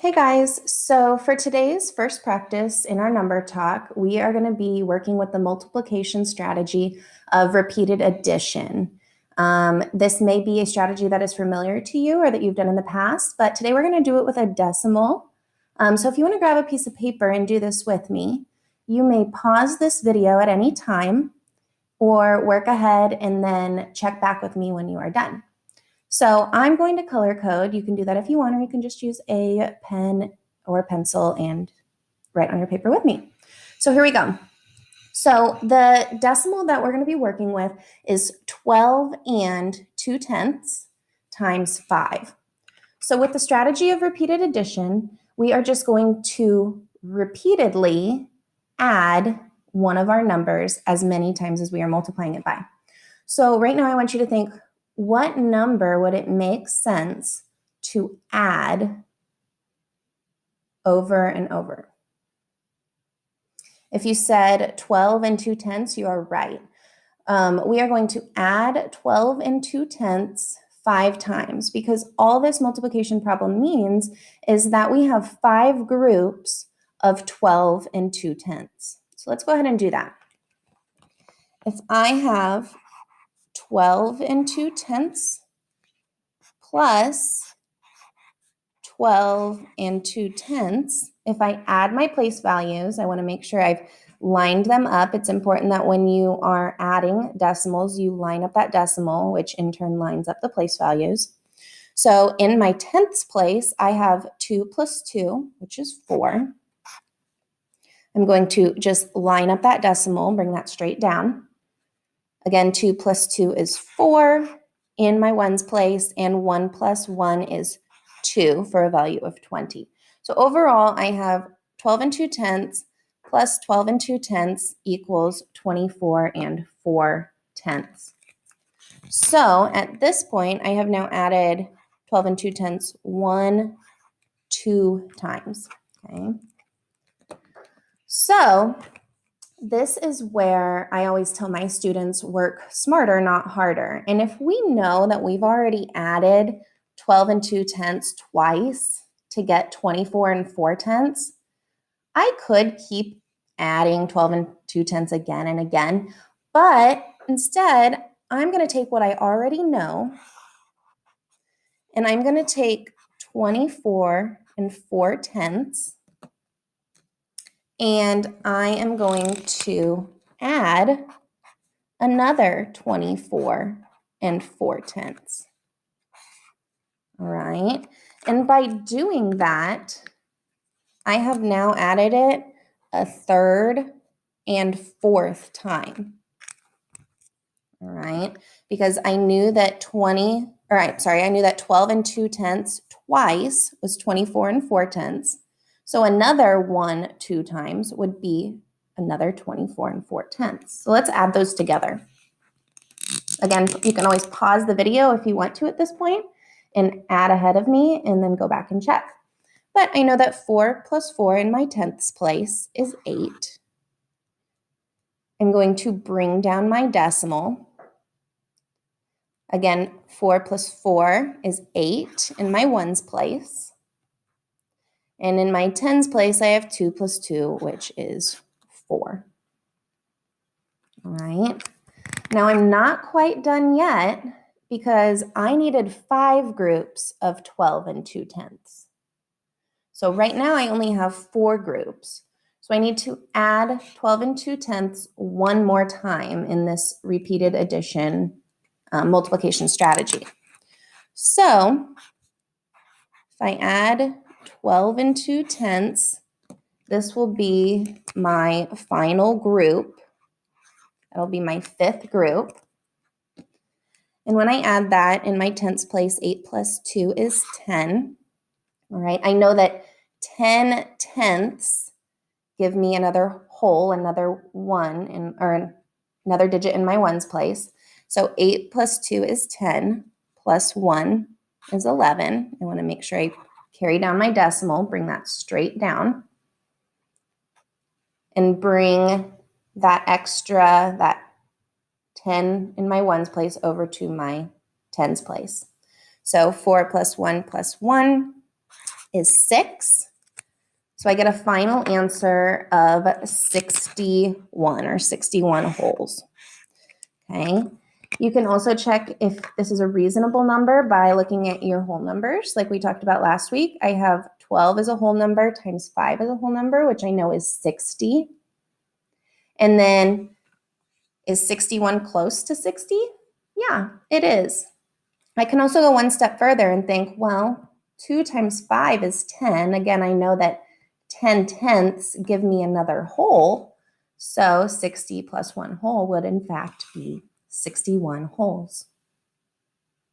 Hey guys, so for today's first practice in our number talk, we are going to be working with the multiplication strategy of repeated addition. This may be a strategy that is familiar to you or that you've done in the past, but today we're going to do it with a decimal. So if you want to grab a piece of paper and do this with me, you may pause this video at any time or work ahead and then check back with me when you are done. So I'm going to color code. You can do that if you want, or you can just use a pen or pencil and write on your paper with me. So here we go. So the decimal that we're going to be working with is 12 and 2/10 times 5. So with the strategy of repeated addition, we are just going to repeatedly add one of our numbers as many times as we are multiplying it by. So right now I want you to think, what number would it make sense to add over and over? If you said 12 and 2/10, you are right. We are going to add 12 and 2/10 5 times because all this multiplication problem means is that we have 5 groups of 12 and 2/10. So let's go ahead and do that. If I have 12 and 2/10 plus 12 and 2/10. If I add my place values, I want to make sure I've lined them up. It's important that when you are adding decimals, you line up that decimal, which in turn lines up the place values. So in my 10ths place, I have 2 plus 2, which is 4. I'm going to just line up that decimal, bring that straight down. Again, 2 plus 2 is 4 in my ones place, and 1 plus 1 is 2 for a value of 20. So overall, I have 12 and 2/10 plus 12 and 2/10 equals 24 and 4/10. So at this point, I have now added 12 and 2/10 2 times. Okay. So this is where I always tell my students work smarter, not harder. And if we know that we've already added 12 and 2/10 twice to get 24 and 4/10, I could keep adding 12 and 2/10 again and again, but instead I'm going to take what I already know and I'm going to take 24 and 4/10 and I am going to add another 24 and 4/10. All right. And by doing that, I have now added it a third and fourth time. All right. Because I knew that 12 and 2/10 twice was 24 and 4/10. So another 1 2 times would be another 24 and 4/10. So let's add those together. Again, you can always pause the video if you want to at this point and add ahead of me and then go back and check. But I know that 4 plus 4 in my 10ths place is 8. I'm going to bring down my decimal. Again, 4 plus 4 is 8 in my ones place. And in my tens place, I have 2 plus 2, which is 4. All right. Now I'm not quite done yet because I needed 5 groups of 12 and 2/10. So right now I only have 4 groups. So I need to add 12 and 2/10 one more time in this repeated addition multiplication strategy. So if I add 12 and 2/10, this will be my final group. That'll be my 5th group. And when I add that in my 10ths place, 8 plus 2 is 10. All right, I know that 10/10 give me another whole, another 1, or another digit in my ones place. So 8 plus 2 is 10, plus 1 is 11. I want to make sure I carry down my decimal, bring that straight down, and bring that extra, that 10 in my ones place over to my tens place. So 4 plus 1 plus 1 is 6. So I get a final answer of 61 or 61 wholes. Okay. You can also check if this is a reasonable number by looking at your whole numbers. Like we talked about last week, I have 12 as a whole number times 5 as a whole number, which I know is 60. And then is 61 close to 60? Yeah, it is. I can also go one step further and think, well, 2 times 5 is 10. Again, I know that 10 tenths give me another whole. So 60 plus 1 whole would in fact be 61 wholes.